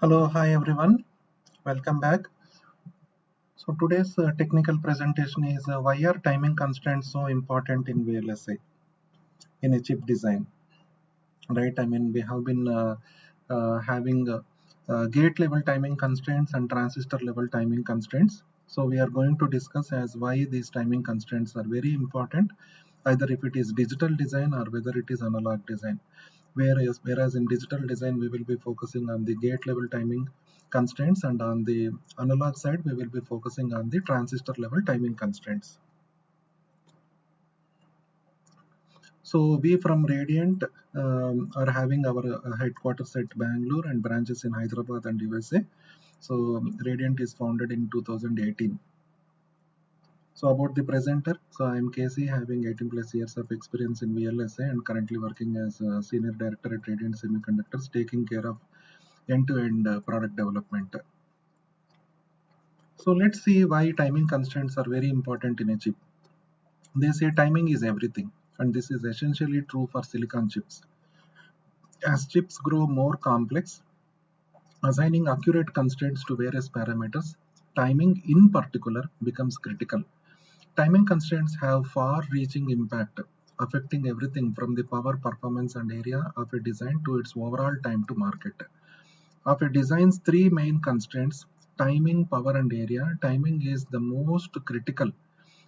Hello, hi everyone. Welcome back. So today's technical presentation is why are timing constraints so important in VLSI in a chip design, right? I mean, we have been having gate level timing constraints and transistor level timing constraints. So we are going to discuss as why these timing constraints are very important, either if it is digital design or whether it is analog design. Whereas in digital design we will be focusing on the gate level timing constraints, and on the analog side we will be focusing on the transistor level timing constraints. So we from Radiant are having our headquarters at Bangalore and branches in Hyderabad and USA. So Radiant is founded in 2018. So about the presenter, so I am Casey, having 18 plus years of experience in VLSI and currently working as a senior director at Radiant Semiconductors, taking care of end-to-end product development. So let's see why timing constraints are very important in a chip. They say timing is everything, and this is essentially true for silicon chips. As chips grow more complex, assigning accurate constraints to various parameters, timing in particular becomes critical. Timing constraints have far-reaching impact, affecting everything from the power, performance, and area of a design to its overall time to market. Of a design's three main constraints, timing, power, and area, timing is the most critical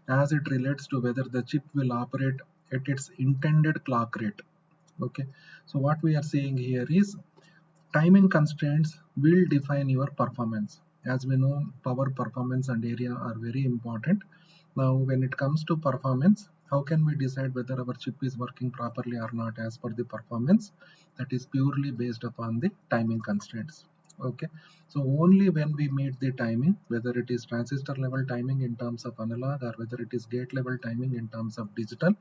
as it relates to whether the chip will operate at its intended clock rate. Okay, so what we are seeing here is timing constraints will define your performance. As we know, power, performance, and area are very important. Now, when it comes to performance, how can we decide whether our chip is working properly or not as per the performance? That is purely based upon the timing constraints. Okay, so only when we meet the timing, whether it is transistor level timing in terms of analog or whether it is gate level timing in terms of digital,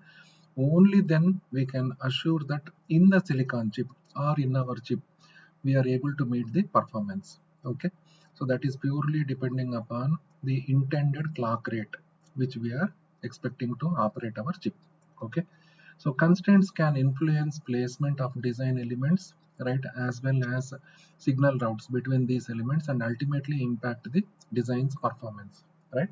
only then we can assure that in the silicon chip or in our chip we are able to meet the performance. Okay, so that is purely depending upon the intended clock rate which we are expecting to operate our chip. Okay, so constraints can influence placement of design elements, right, as well as signal routes between these elements and ultimately impact the design's performance, right?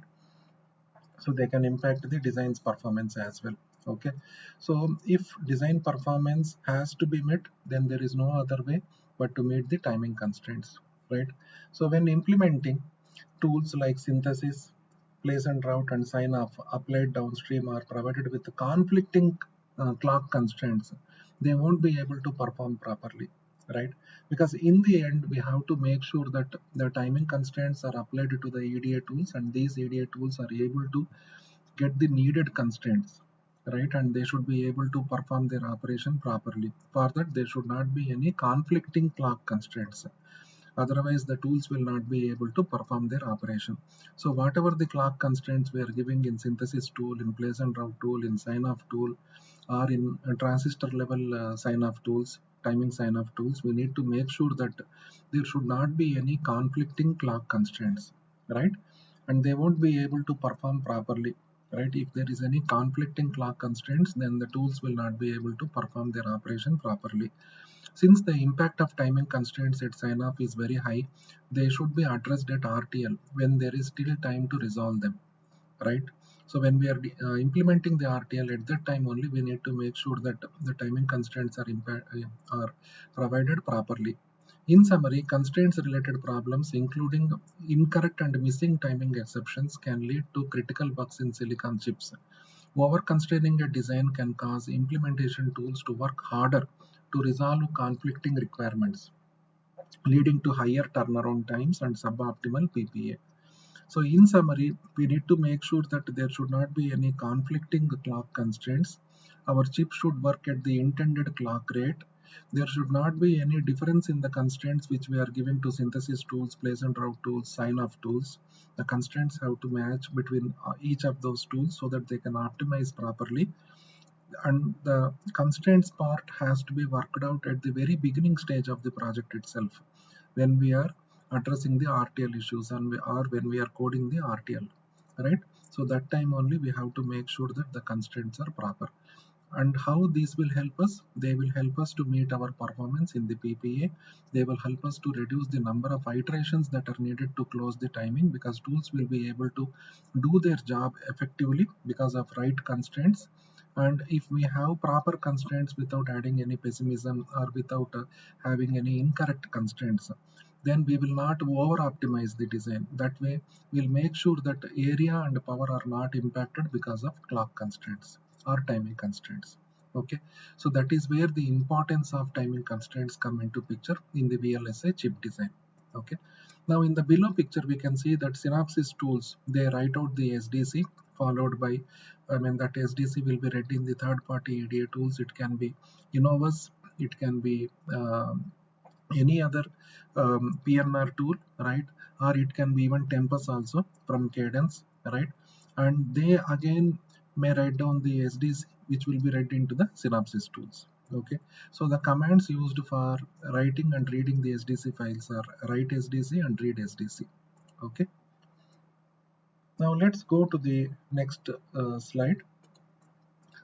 So they can impact the design's performance as well. Okay, so if design performance has to be met, then there is no other way but to meet the timing constraints, right? So when implementing tools like synthesis, place and route, and sign off applied downstream are provided with conflicting clock constraints, they won't be able to perform properly, right? Because in the end we have to make sure that the timing constraints are applied to the EDA tools, and these EDA tools are able to get the needed constraints, right? And they should be able to perform their operation properly. For that, there should not be any conflicting clock constraints. Otherwise, the tools will not be able to perform their operation. So whatever the clock constraints we are giving in synthesis tool, in place and route tool, in sign-off tool, or in transistor level sign-off tools, timing sign-off tools, we need to make sure that there should not be any conflicting clock constraints, right? And they won't be able to perform properly, right? If there is any conflicting clock constraints, then the tools will not be able to perform their operation properly. Since the impact of timing constraints at sign-off is very high, they should be addressed at RTL when there is still time to resolve them, right? So when we are implementing the RTL, at that time only we need to make sure that the timing constraints are provided properly. In summary, constraints related problems including incorrect and missing timing exceptions can lead to critical bugs in silicon chips. Over constraining a design can cause implementation tools to work harder to resolve conflicting requirements, leading to higher turnaround times and suboptimal PPA. So in summary, we need to make sure that there should not be any conflicting clock constraints. Our chip should work at the intended clock rate. There should not be any difference in the constraints which we are giving to synthesis tools, place and route tools, sign-off tools. The constraints have to match between each of those tools so that they can optimize properly. And the constraints part has to be worked out at the very beginning stage of the project itself, when we are addressing the RTL issues or when we are coding the RTL, right? So that time only we have to make sure that the constraints are proper. And how these will help us? They will help us to meet our performance in the PPA. They will help us to reduce the number of iterations that are needed to close the timing, because tools will be able to do their job effectively because of right constraints. And if we have proper constraints without adding any pessimism or without having any incorrect constraints, then we will not over optimize the design. That way we'll make sure that area and power are not impacted because of clock constraints or timing constraints. Okay, so that is where the importance of timing constraints come into picture in the VLSI chip design. Okay, now in the below picture we can see that Synopsys tools, they write out the SDC followed by, that SDC will be read in the third party EDA tools. It can be Innovus, it can be any other PNR tool, right? Or it can be even Tempest also from Cadence, right? And they again may write down the SDC, which will be read into the Synopsys tools. Okay, so the commands used for writing and reading the SDC files are write SDC and read SDC. Okay, now let's go to the next slide.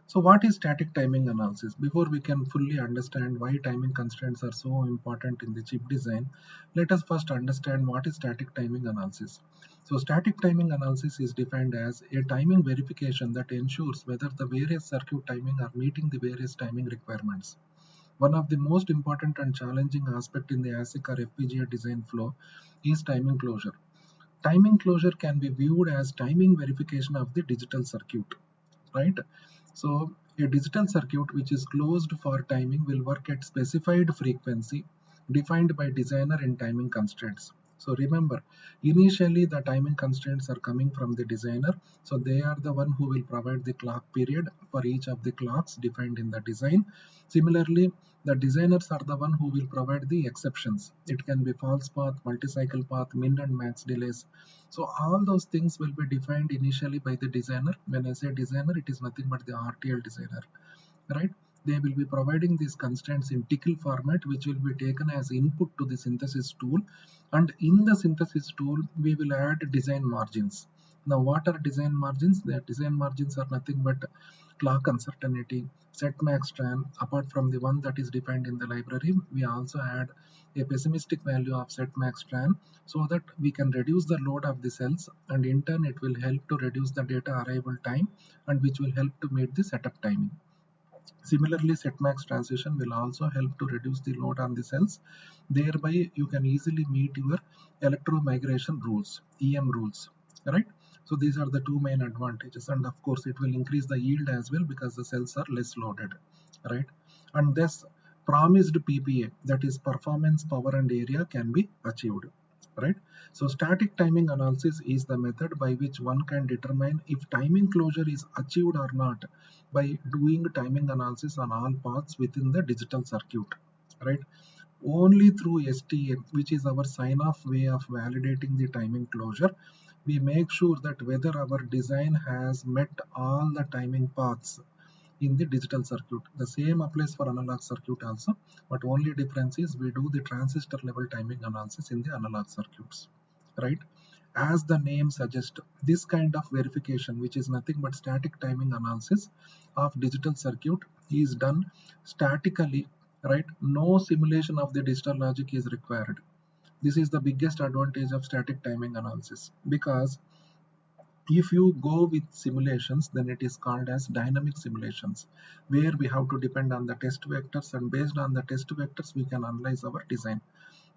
So what is static timing analysis? Before we can fully understand why timing constraints are so important in the chip design, let us first understand what is static timing analysis. So static timing analysis is defined as a timing verification that ensures whether the various circuit timing are meeting the various timing requirements. One of the most important and challenging aspect in the ASIC or FPGA design flow is timing closure. Timing closure can be viewed as timing verification of the digital circuit, right? So a digital circuit which is closed for timing will work at specified frequency defined by designer in timing constraints. So remember, initially the timing constraints are coming from the designer. So they are the one who will provide the clock period for each of the clocks defined in the design. Similarly, the designers are the one who will provide the exceptions. It can be false path, multi-cycle path, min and max delays. So all those things will be defined initially by the designer. When I say designer, it is nothing but the RTL designer, right? They will be providing these constraints in tickle format, which will be taken as input to the synthesis tool. And in the synthesis tool, we will add design margins. Now, what are design margins? The design margins are nothing but clock uncertainty, set max tran. Apart from the one that is defined in the library, we also add a pessimistic value of set max tran, so that we can reduce the load of the cells, and in turn it will help to reduce the data arrival time, and which will help to meet the setup timing. Similarly, setmax transition will also help to reduce the load on the cells. Thereby, you can easily meet your electromigration rules, EM rules, right? So these are the two main advantages, and of course, it will increase the yield as well because the cells are less loaded, right? And thus, promised PPA, that is performance, power, and area, can be achieved, right? So static timing analysis is the method by which one can determine if timing closure is achieved or not by doing timing analysis on all paths within the digital circuit, right? Only through STA, which is our sign-off way of validating the timing closure, we make sure that whether our design has met all the timing paths in the digital circuit. The same applies for analog circuit also, but only difference is we do the transistor level timing analysis in the analog circuits, right? As the name suggests, this kind of verification, which is nothing but static timing analysis of digital circuit, is done statically, right? No simulation of the digital logic is required. This is the biggest advantage of static timing analysis, because if you go with simulations, then it is called as dynamic simulations, where we have to depend on the test vectors, and based on the test vectors we can analyze our design.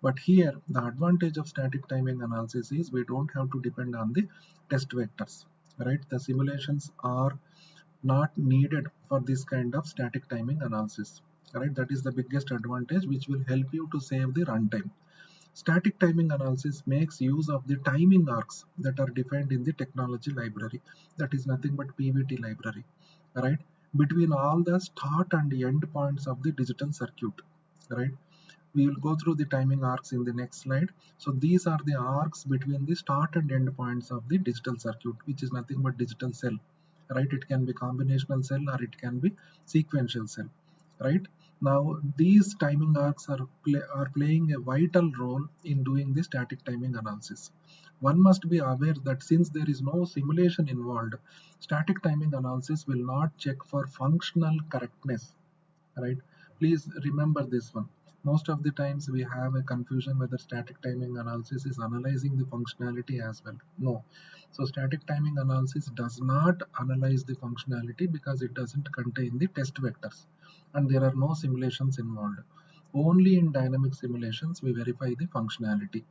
But here the advantage of static timing analysis is we don't have to depend on the test vectors, right? The simulations are not needed for this kind of static timing analysis, right? That is the biggest advantage, which will help you to save the runtime. Static timing analysis makes use of the timing arcs that are defined in the technology library, that is nothing but PVT library, right? Between all the start and end points of the digital circuit, right? We will go through the timing arcs in the next slide. So these are the arcs between the start and end points of the digital circuit, which is nothing but digital cell, right? It can be combinational cell or it can be sequential cell, right? Now these timing arcs are playing a vital role in doing the static timing analysis. One must be aware that since there is no simulation involved, static timing analysis will not check for functional correctness, right? Please remember this one. Most of the times we have a confusion whether static timing analysis is analyzing the functionality as well. No. So static timing analysis does not analyze the functionality because it doesn't contain the test vectors and there are no simulations involved. Only in dynamic simulations we verify the functionality,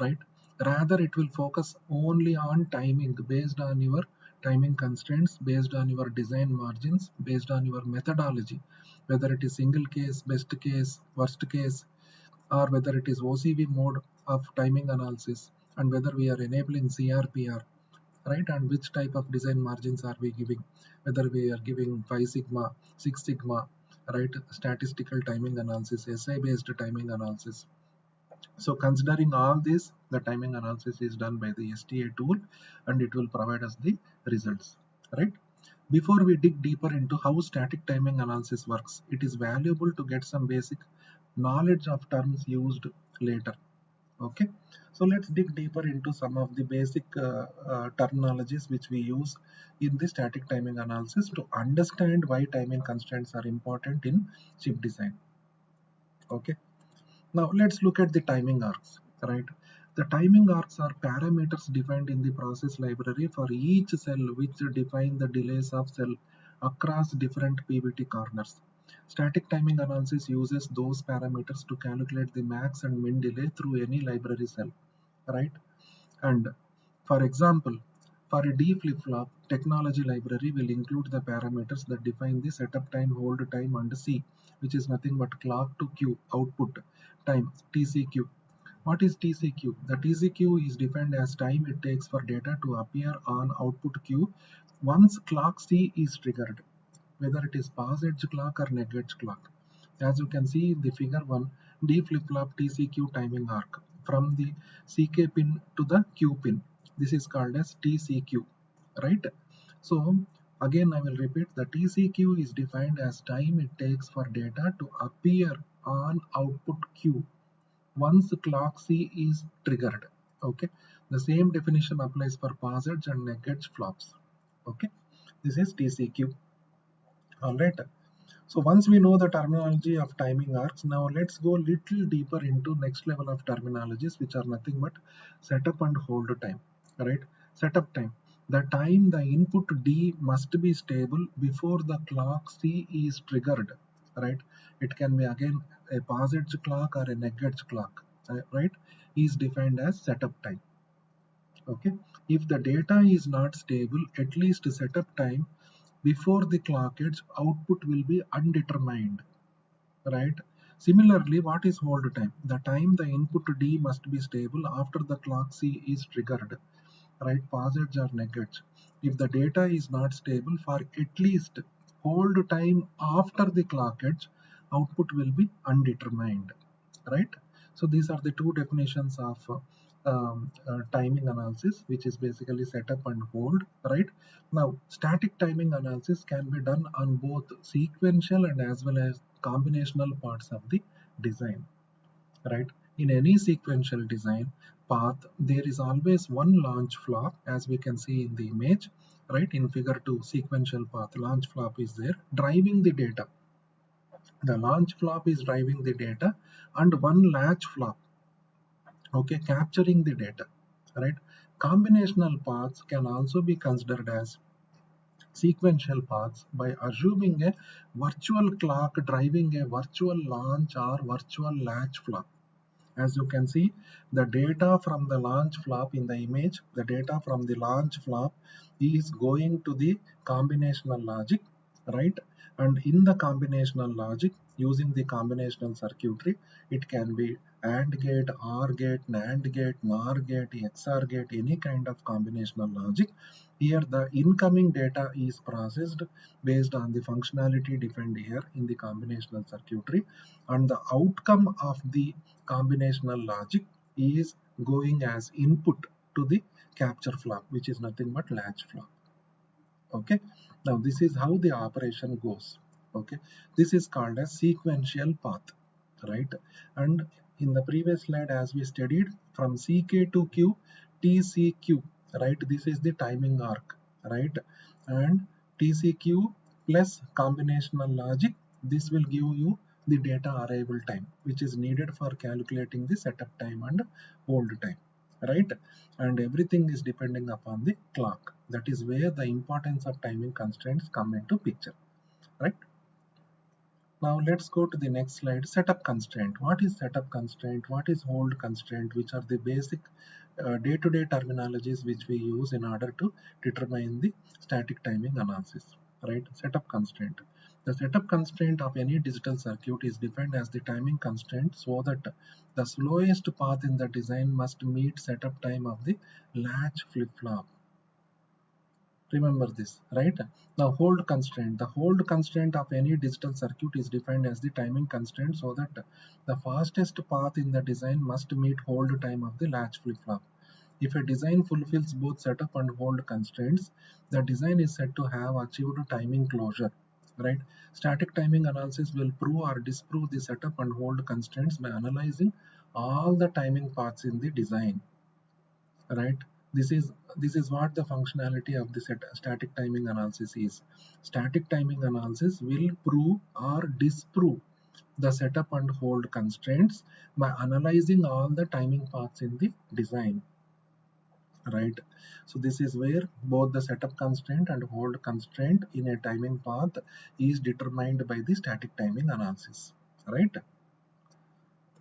right? Rather, it will focus only on timing based on your timing constraints, based on your design margins, based on your methodology, whether it is single case, best case, worst case, or whether it is OCV mode of timing analysis, and whether we are enabling CRPR, right? And which type of design margins are we giving, whether we are giving 5 sigma, 6 sigma, right? Statistical timing analysis, SI based timing analysis. So considering all this, the timing analysis is done by the STA tool and it will provide us the results, right? Before we dig deeper into how static timing analysis works, it is valuable to get some basic knowledge of terms used later. Okay, so let's dig deeper into some of the basic terminologies which we use in the static timing analysis to understand why timing constraints are important in chip design. Okay, now let's look at the timing arcs, right? The timing arcs are parameters defined in the process library for each cell which define the delays of cell across different PVT corners. Static timing analysis uses those parameters to calculate the max and min delay through any library cell, right? And for example, for a D flip-flop, technology library will include the parameters that define the setup time, hold time, and C, which is nothing but clock to Q output time, TCQ. What is TCQ? The TCQ is defined as time it takes for data to appear on output Q once clock C is triggered, whether it is pass edge clock or neg edge clock. As you can see in the figure 1, D flip-flop TCQ timing arc from the CK pin to the Q pin. This is called as TCQ, right? So again I will repeat, the TCQ is defined as time it takes for data to appear on output Q once clock C is triggered. Okay, the same definition applies for pass edge and neg edge flops. Okay, this is TCQ. Alright, so once we know the terminology of timing arcs, now let's go little deeper into next level of terminologies which are nothing but setup and hold time, right? Setup time, the time the input D must be stable before the clock C is triggered, right? It can be again a pass edge clock or a neg edge clock, right? Is defined as setup time. Okay, if the data is not stable, at least setup time before the clock edge output will be undetermined, right? Similarly, what is hold time? The time the input D must be stable after the clock C is triggered, right? Pass edge or neg edge. If the data is not stable for at least hold time after the clock edge, output will be undetermined, right? So these are the two definitions of timing analysis, which is basically setup and hold, right? Now, static timing analysis can be done on both sequential and as well as combinational parts of the design, right? In any sequential design path, there is always one launch flop, as we can see in the image, right? In figure 2, sequential path, launch flop is there, driving the data. The launch flop is driving the data, and one latch flop, okay, capturing the data, right? Combinational paths can also be considered as sequential paths by assuming a virtual clock driving a virtual launch or virtual latch flop. As you can see, the data from the launch flop in the image, the data from the launch flop is going to the combinational logic, right? And in the combinational logic, using the combinational circuitry, it can be AND gate, OR gate, NAND gate, NOR gate, XOR gate, any kind of combinational logic. Here the incoming data is processed based on the functionality defined here in the combinational circuitry, and the outcome of the combinational logic is going as input to the capture flop, which is nothing but latch flop. Okay, now this is how the operation goes. Okay, this is called as sequential path, right? And in the previous slide, as we studied, from CK to Q, TCQ, right? This is the timing arc, right? And TCQ plus combinational logic, this will give you the data arrival time, which is needed for calculating the setup time and hold time, right? And everything is depending upon the clock. That is where the importance of timing constraints come into picture, right? Now let's go to the next slide. Setup constraint. What is setup constraint? What is hold constraint? Which are the basic day-to-day terminologies which we use in order to determine the static timing analysis, right? Setup constraint. The setup constraint of any digital circuit is defined as the timing constraint so that the slowest path in the design must meet setup time of the latch flip-flop. Remember this, right? Now hold constraint. The hold constraint of any digital circuit is defined as the timing constraint so that the fastest path in the design must meet hold time of the latch flip-flop. If a design fulfills both setup and hold constraints, the design is said to have achieved timing closure, right? Static timing analysis will prove or disprove the setup and hold constraints by analyzing all the timing paths in the design, right? This is what the functionality of the static timing analysis is. Static timing analysis will prove or disprove the setup and hold constraints by analyzing all the timing paths in the design, right? So this is where both the setup constraint and hold constraint in a timing path is determined by the static timing analysis, right?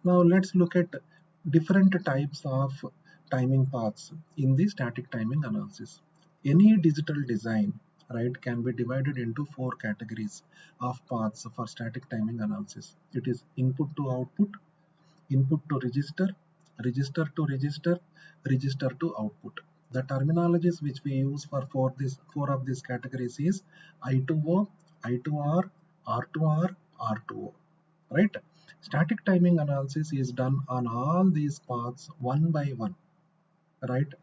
Now let's look at different types of timing paths in the static timing analysis. Any digital design, right, can be divided into four categories of paths for static timing analysis. It is input to output, input to register, register to register, register to output. The terminologies which we use for four of these categories is I2O, I2R, R2R, R2O, right? Static timing analysis is done on all these paths one by one, right?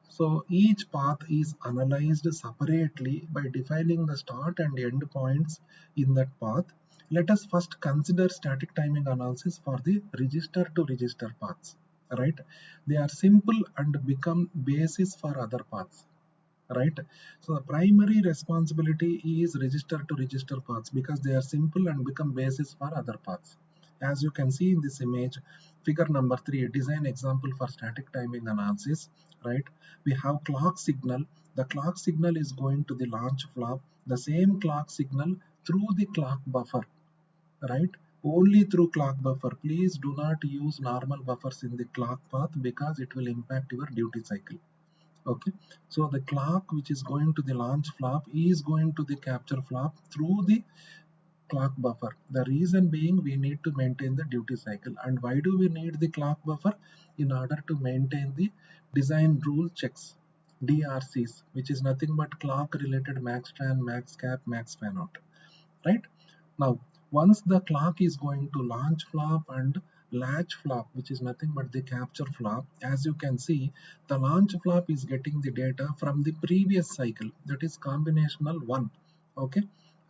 So each path is analyzed separately by defining the start and end points in that path. Let us first consider static timing analysis for the register to register paths, right? They are simple and become basis for other paths, right? So the primary responsibility is register to register paths because they are simple and become basis for other paths. As you can see in this image, figure number 3, design example for static timing analysis, right? We have clock signal. The clock signal is going to the launch flap. The same clock signal through the clock buffer, right? Only through clock buffer. Please do not use normal buffers in the clock path because it will impact your duty cycle. Okay, so the clock which is going to the launch flap is going to the capture flap through the clock buffer. The reason being we need to maintain the duty cycle. And why do we need the clock buffer? In order to maintain the design rule checks, DRCs, which is nothing but clock related max tran, max cap, max fan out, right? Now once the clock is going to launch flap and latch flap, which is nothing but the capture flap, as you can see, the launch flap is getting the data from the previous cycle, that is combinational 1, okay,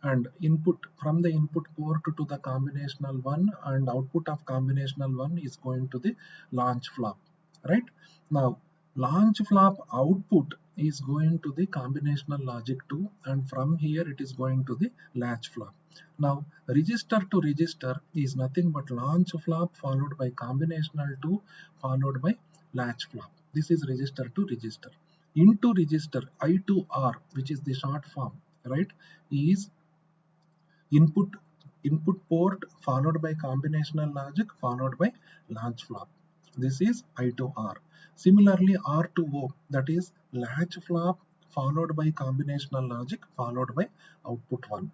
and input from the input port to the combinational 1 and output of combinational 1 is going to the launch flap, right? Now launch flap output is going to the combinational logic 2 and from here it is going to the latch flap. Now register to register is nothing but launch flap followed by combinational 2 followed by latch flap. This is register to register. Into register, I2R, which is the short form, right, is input port followed by combinational logic followed by launch flap. This is I2R. Similarly, R2O, that is latch flap followed by combinational logic followed by output 1,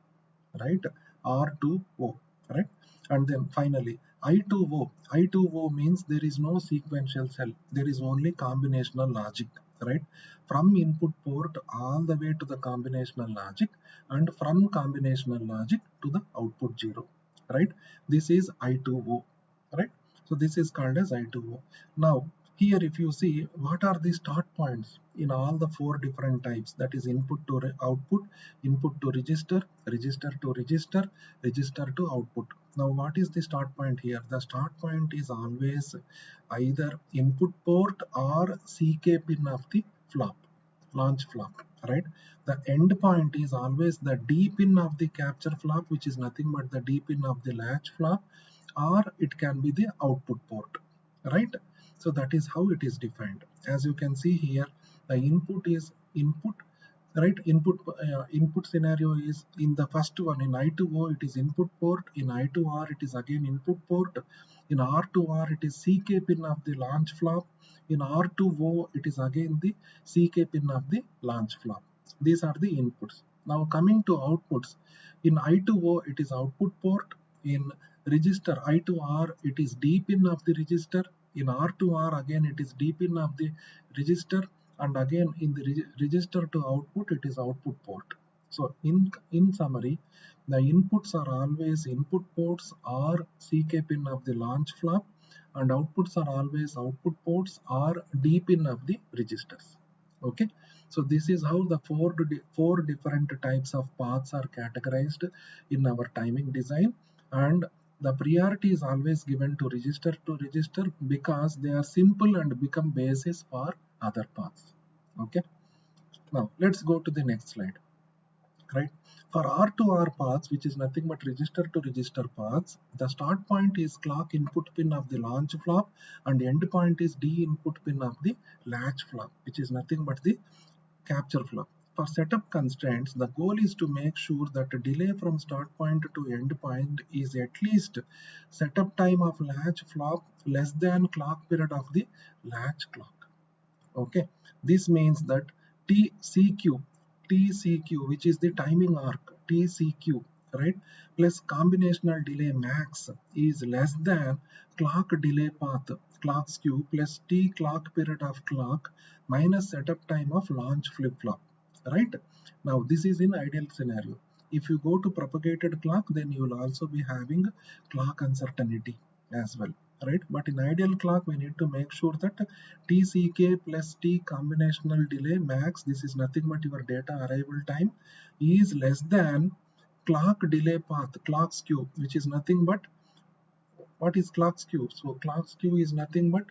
right? R2O, right? And then finally I2O. I2O means there is no sequential cell, there is only combinational logic, right? From input port all the way to the combinational logic and from combinational logic to the output 0, right? This is I2O, right? So this is called as I2O. Now Here if you see, what are the start points in all the four different types, that is input to output, input to register, register to register, register to output. Now what is the start point here? The start point is always either input port or CK pin of the flop, launch flop, right? The end point is always the D pin of the capture flop, which is nothing but the D pin of the latch flop, or it can be the output port, right? So that is how it is defined. As you can see here, the input is input, right? Input scenario is in the first one, in I2O it is input port, in I2R it is again input port, in R2R it is CK pin of the launch flop, in R2O it is again the CK pin of the launch flop. These are the inputs. Now coming to outputs, in I2O it is output port, in register I2R it is D pin of the register, in R2R again it is D pin of the register, and again in the register to output it is output port. So in summary, the inputs are always input ports or CK pin of the launch flop, and outputs are always output ports or D pin of the registers. Okay, so this is how the four different types of paths are categorized in our timing design, and the priority is always given to register because they are simple and become basis for other paths. Okay, now let's go to the next slide. Right, for R2R paths, which is nothing but register to register paths, the start point is clock input pin of the launch flop, and end point is D input pin of the latch flop, which is nothing but the capture flop. For setup constraints, the goal is to make sure that the delay from start point to end point is at least setup time of latch flop less than clock period of the latch clock. Okay, this means that TCQ, which is the timing arc, TCQ, right, plus combinational delay max is less than clock delay path, clock skew, plus T clock period of clock minus setup time of launch flip-flop, right? Now this is in ideal scenario. If you go to propagated clock, then you will also be having clock uncertainty as well, right? But in ideal clock, we need to make sure that TCK plus T combinational delay max, this is nothing but your data arrival time, is less than clock delay path, clock skew, which is nothing but, what is clock skew? So clock skew is nothing but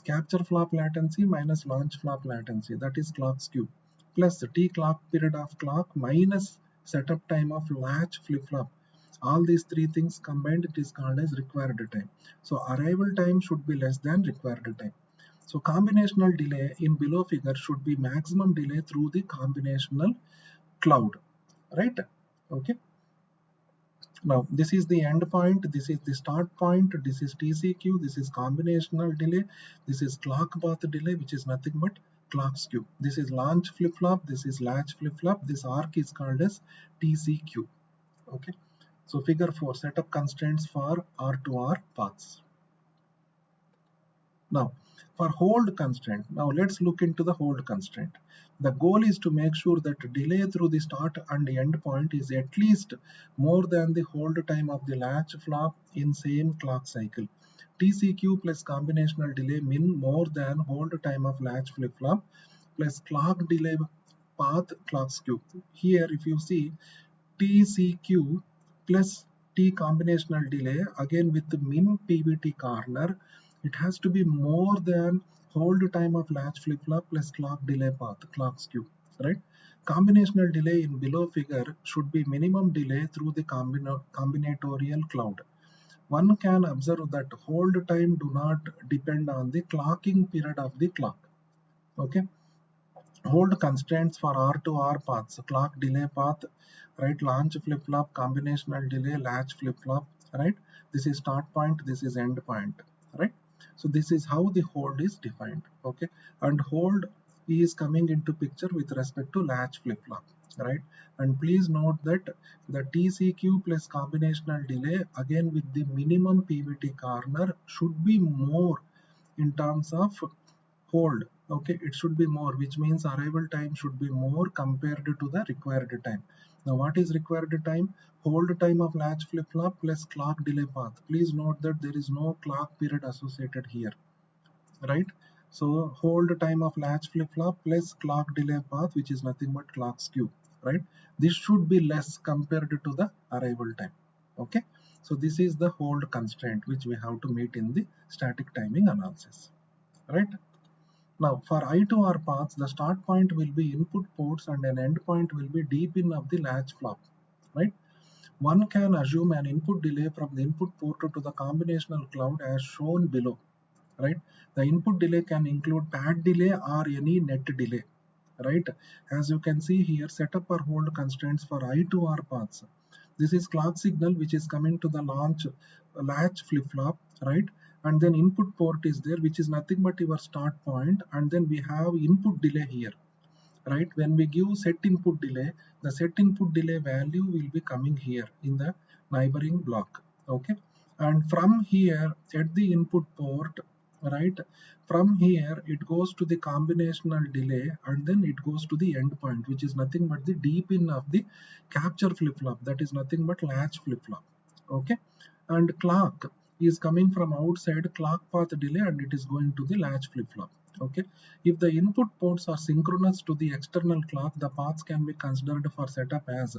capture flop latency minus launch flop latency, that is clock skew, plus T clock period of clock minus setup time of latch flip-flop. All these three things combined, it is called as required time. So arrival time should be less than required time. So combinational delay in below figure should be maximum delay through the combinational cloud, right? Okay. Now this is the end point, this is the start point, this is TCQ, this is combinational delay, this is clock path delay, which is nothing but clock skew. This is launch flip-flop, this is latch flip-flop, this arc is called as TCQ. Okay. So figure 4, setup constraints for R2R paths. Now for hold constraint, now let's look into the hold constraint. The goal is to make sure that delay through the start and end point is at least more than the hold time of the latch flop in same clock cycle. TCQ plus combinational delay min more than hold time of latch flip-flop plus clock delay path clock skew. Here if you see TCQ plus T combinational delay, again with the min PVT corner, it has to be more than hold time of latch flip-flop plus clock delay path, clock skew, right? Combinational delay in below figure should be minimum delay through the combinatorial cloud. One can observe that hold time do not depend on the clocking period of the clock. Okay. Hold constraints for R2R paths, clock delay path, right? Launch flip-flop, combinational delay, latch flip-flop, right? This is start point, this is end point, right? So this is how the hold is defined, okay? And hold is coming into picture with respect to latch flip-flop, right? And please note that the TCQ plus combinational delay, again with the minimum PVT corner, should be more in terms of hold. Okay, it should be more, which means arrival time should be more compared to the required time. Now what is required time? Hold time of latch flip-flop plus clock delay path. Please note that there is no clock period associated here, right? So hold time of latch flip-flop plus clock delay path, which is nothing but clock skew, right? This should be less compared to the arrival time. Okay, so this is the hold constraint which we have to meet in the static timing analysis, right? Now for I to R paths, the start point will be input ports and an end point will be D pin of the latch flop, right? One can assume an input delay from the input port to the combinational cloud as shown below, right? The input delay can include pad delay or any net delay, right? As you can see here, setup or hold constraints for I to R paths. This is clock signal which is coming to the latch flip-flop, right? And then input port is there, which is nothing but your start point, and then we have input delay here, right? When we give set input delay, the set input delay value will be coming here in the neighboring block, okay? And from here at the input port, right, from here it goes to the combinational delay and then it goes to the end point, which is nothing but the D pin of the capture flip-flop, that is nothing but latch flip-flop, okay? And clock is coming from outside clock path delay and it is going to the latch flip-flop, okay? If the input ports are synchronous to the external clock, the paths can be considered for setup as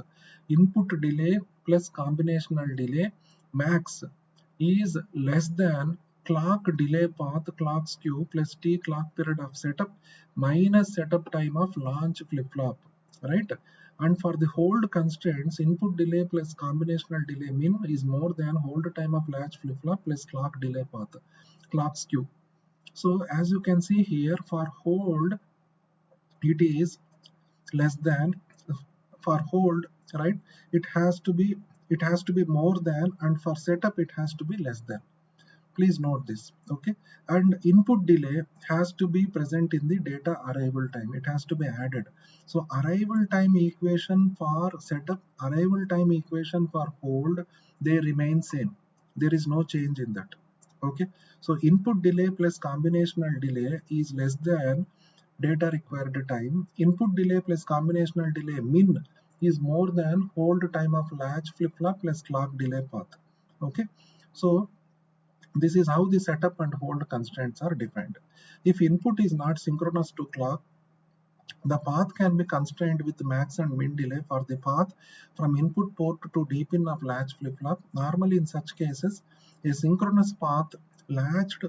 input delay plus combinational delay max is less than clock delay path clock skew plus t clock period of setup minus setup time of launch flip-flop, right? And for the hold constraints, input delay plus combinational delay min is more than hold time of latch flip-flop plus clock delay path clock skew. So as you can see here, for hold it is less than, for hold, right, it has to be more than, and for setup it has to be less than. Please note this, okay? And input delay has to be present in the data arrival time, it has to be added. So arrival time equation for setup, arrival time equation for hold, they remain same, there is no change in that, okay? So input delay plus combinational delay is less than data required time. Input delay plus combinational delay min is more than hold time of latch flip-flop plus clock delay path, okay? So this is how the setup and hold constraints are defined. If input is not synchronous to clock, the path can be constrained with max and min delay for the path from input port to D pin of latch flip-flop. Normally in such cases, a synchronous path latched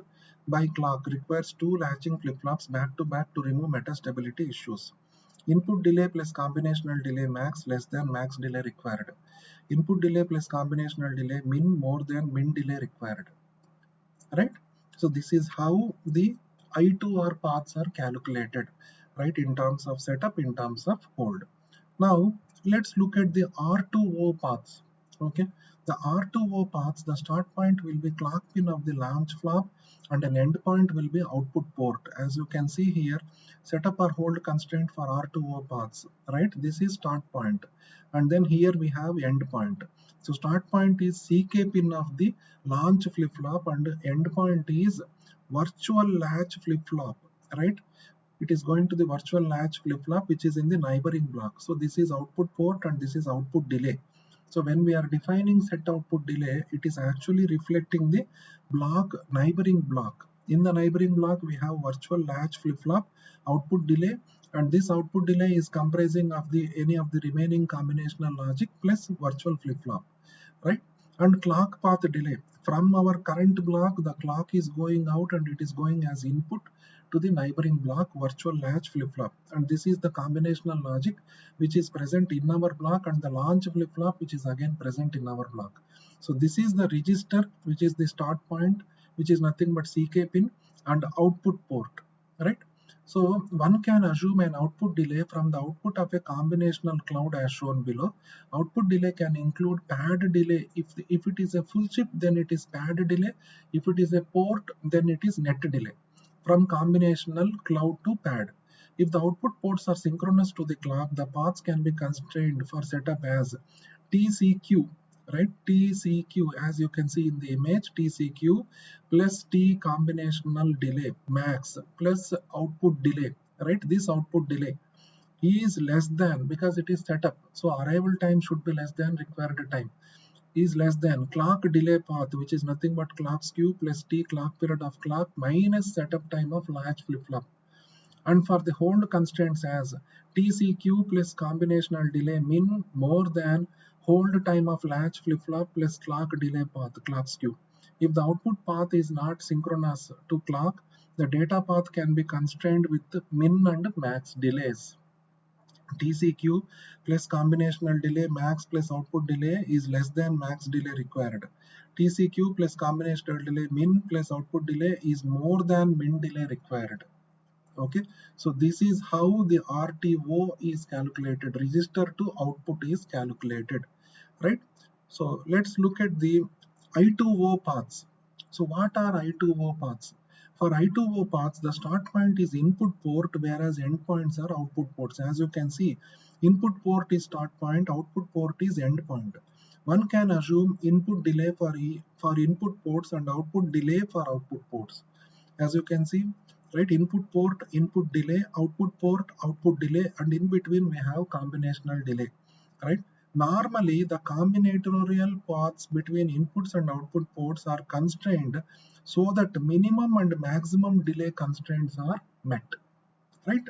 by clock requires two latching flip-flops back to back to remove metastability issues. Input delay plus combinational delay max less than max delay required. Input delay plus combinational delay min more than min delay required, right? So this is how the I to R paths are calculated, right, in terms of setup, in terms of hold. Now let's look at the R2O paths, okay? The R2O paths, the start point will be clock pin of the launch flop and an end point will be output port. As you can see here, setup or hold constraint for R2O paths, right? This is start point and then here we have end point. So start point is CK pin of the launch flip-flop and end point is virtual latch flip-flop, right? It is going to the virtual latch flip-flop which is in the neighboring block. So this is output port and this is output delay. So when we are defining set output delay, it is actually reflecting the block, neighboring block. In the neighboring block we have virtual latch flip-flop output delay, and this output delay is comprising of the any of the remaining combinational logic plus virtual flip-flop, right? And clock path delay, from our current block the clock is going out and it is going as input to the neighboring block virtual latch flip-flop, and this is the combinational logic which is present in our block and the launch flip-flop which is again present in our block. So this is the register which is the start point, which is nothing but CK pin and output port, right? So one can assume an output delay from the output of a combinational cloud as shown below. Output delay can include pad delay. If it is a full chip, then it is pad delay. If it is a port, then it is net delay from combinational cloud to pad. If the output ports are synchronous to the clock, the paths can be constrained for setup as TCQ, right? TCQ, as you can see in the image, TCQ plus T combinational delay max plus output delay, right? This output delay is less than, because it is setup, so arrival time should be less than required time. is less than clock delay path, which is nothing but clock skew plus t clock period of clock minus setup time of latch flip-flop. And for the hold constraints as TCQ plus combinational delay min more than hold time of latch flip-flop plus clock delay path, clock skew. If the output path is not synchronous to clock, the data path can be constrained with min and max delays. TCQ plus combinational delay max plus output delay is less than max delay required. TCQ plus combinational delay min plus output delay is more than min delay required. Okay, so this is how the RTO is calculated, register to output is calculated, right? So let's look at the I2O paths. So what are I2O paths? For I2O paths, the start point is input port, whereas endpoints are output ports. As you can see, input port is start point, output port is endpoint. One can assume input delay for input ports and output delay for output ports. As you can see, right, input port, input delay, output port, output delay, and in between we have combinational delay, right? Normally, the combinatorial paths between inputs and output ports are constrained so that minimum and maximum delay constraints are met, right?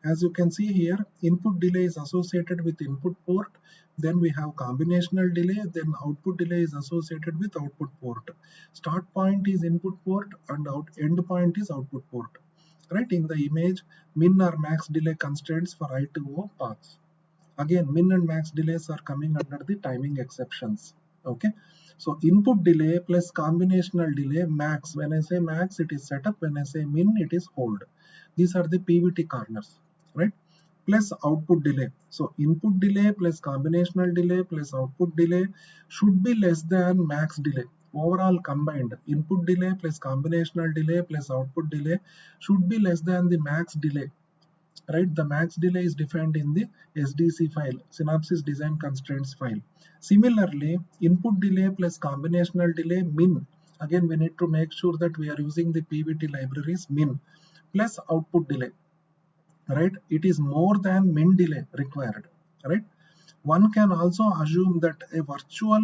As you can see here, input delay is associated with input port, then we have combinational delay, then output delay is associated with output port. Start point is input port and end point is output port. Right, in the image, min or max delay constraints for I2O paths. Again, min and max delays are coming under the timing exceptions. Okay, so input delay plus combinational delay max. When I say max, it is setup. When I say min, it is hold. These are the PVT corners, right? Plus output delay. So input delay plus combinational delay plus output delay should be less than max delay. Overall combined input delay plus combinational delay plus output delay should be less than the max delay, right? The max delay is defined in the SDC file, Synopsys Design Constraints file. Similarly, input delay plus combinational delay min. Again, we need to make sure that we are using the PVT libraries min plus output delay, right? It is more than min delay required, right? One can also assume that a virtual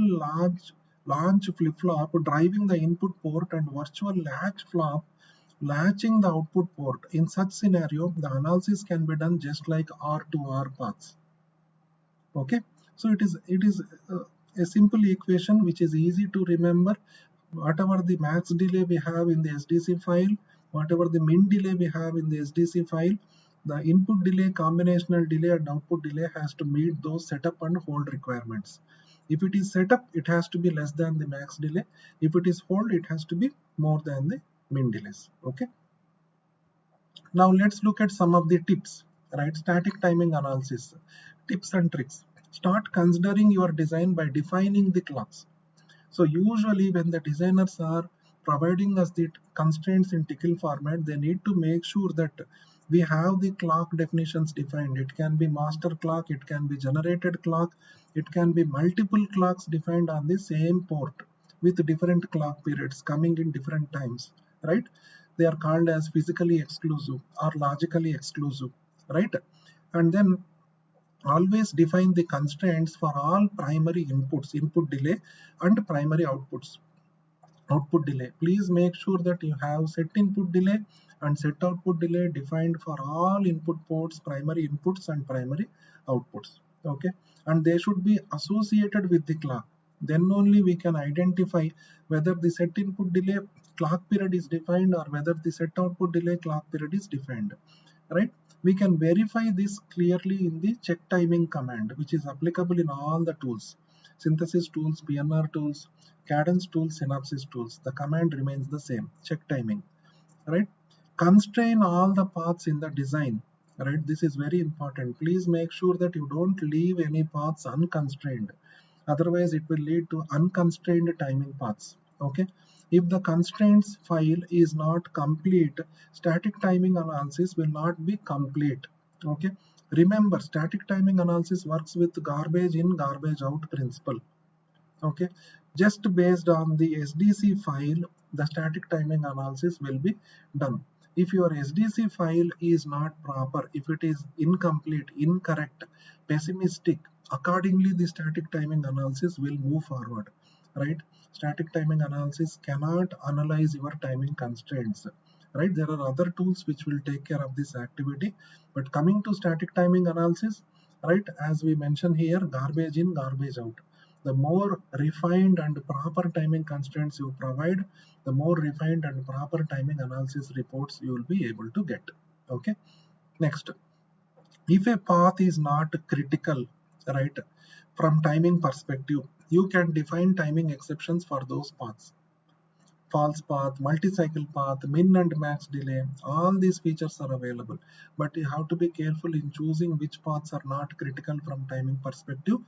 launch flip-flop driving the input port and virtual latch flop latching the output port. In such scenario, the analysis can be done just like R2R paths. Okay, so it is a simple equation which is easy to remember. Whatever the max delay we have in the SDC file, whatever the min delay we have in the SDC file, the input delay, combinational delay, and output delay has to meet those setup and hold requirements. If it is setup, it has to be less than the max delay. If it is hold, it has to be more than the min delays. Okay. Now let's look at some of the tips, right? Static timing analysis, tips and tricks. Start considering your design by defining the clocks. So usually when the designers are providing us the constraints in tickle format, they need to make sure that we have the clock definitions defined. It can be master clock, it can be generated clock, it can be multiple clocks defined on the same port with different clock periods coming in different times, right? They are called as physically exclusive or logically exclusive, right? And then always define the constraints for all primary inputs, input delay and primary outputs, output delay. Please make sure that you have set input delay and set output delay defined for all input ports, primary inputs and primary outputs. Okay, and they should be associated with the clock. Then only we can identify whether the set input delay clock period is defined or whether the set output delay clock period is defined, right? We can verify this clearly in the check timing command, which is applicable in all the tools, synthesis tools, PNR tools, cadence tools, Synopsys tools. The command remains the same, check timing, right? Constrain all the paths in the design, right? This is very important. Please make sure that you don't leave any paths unconstrained. Otherwise, it will lead to unconstrained timing paths. Okay. If the constraints file is not complete, static timing analysis will not be complete. Okay. Remember, static timing analysis works with garbage in, garbage out principle. Okay. Just based on the SDC file, the static timing analysis will be done. If your SDC file is not proper, if it is incomplete, incorrect, pessimistic, accordingly the static timing analysis will move forward. right? Static timing analysis cannot analyze your timing constraints, right? There are other tools which will take care of this activity, but coming to static timing analysis, right, as we mentioned here, garbage in, garbage out. The more refined and proper timing constraints you provide, the more refined and proper timing analysis reports you will be able to get. Okay, next, if a path is not critical, right, from timing perspective, you can define timing exceptions for those paths. False path, multi-cycle path, min and max delay, all these features are available, but you have to be careful in choosing which paths are not critical from timing perspective.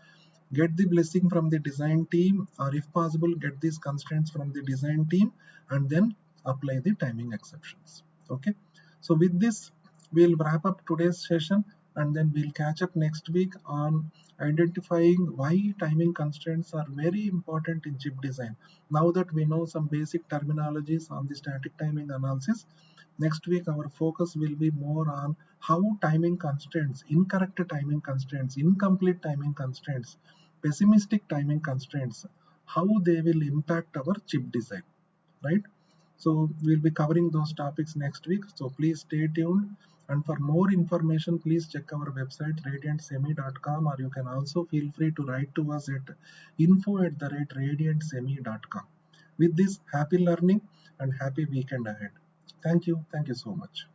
Get the blessing from the design team, or if possible get these constraints from the design team, and then apply the timing exceptions. Okay, so with this we'll wrap up today's session, and then we'll catch up next week on identifying why timing constraints are very important in chip design. Now that we know some basic terminologies on the static timing analysis, next week our focus will be more on how timing constraints, incorrect timing constraints, incomplete timing constraints, pessimistic timing constraints, how they will impact our chip design, right? So we'll be covering those topics next week, so please stay tuned. And for more information, please check our website radiantsemi.com, or you can also feel free to write to us at info@radiantsemi.com. With this, happy learning and happy weekend ahead. Thank you so much.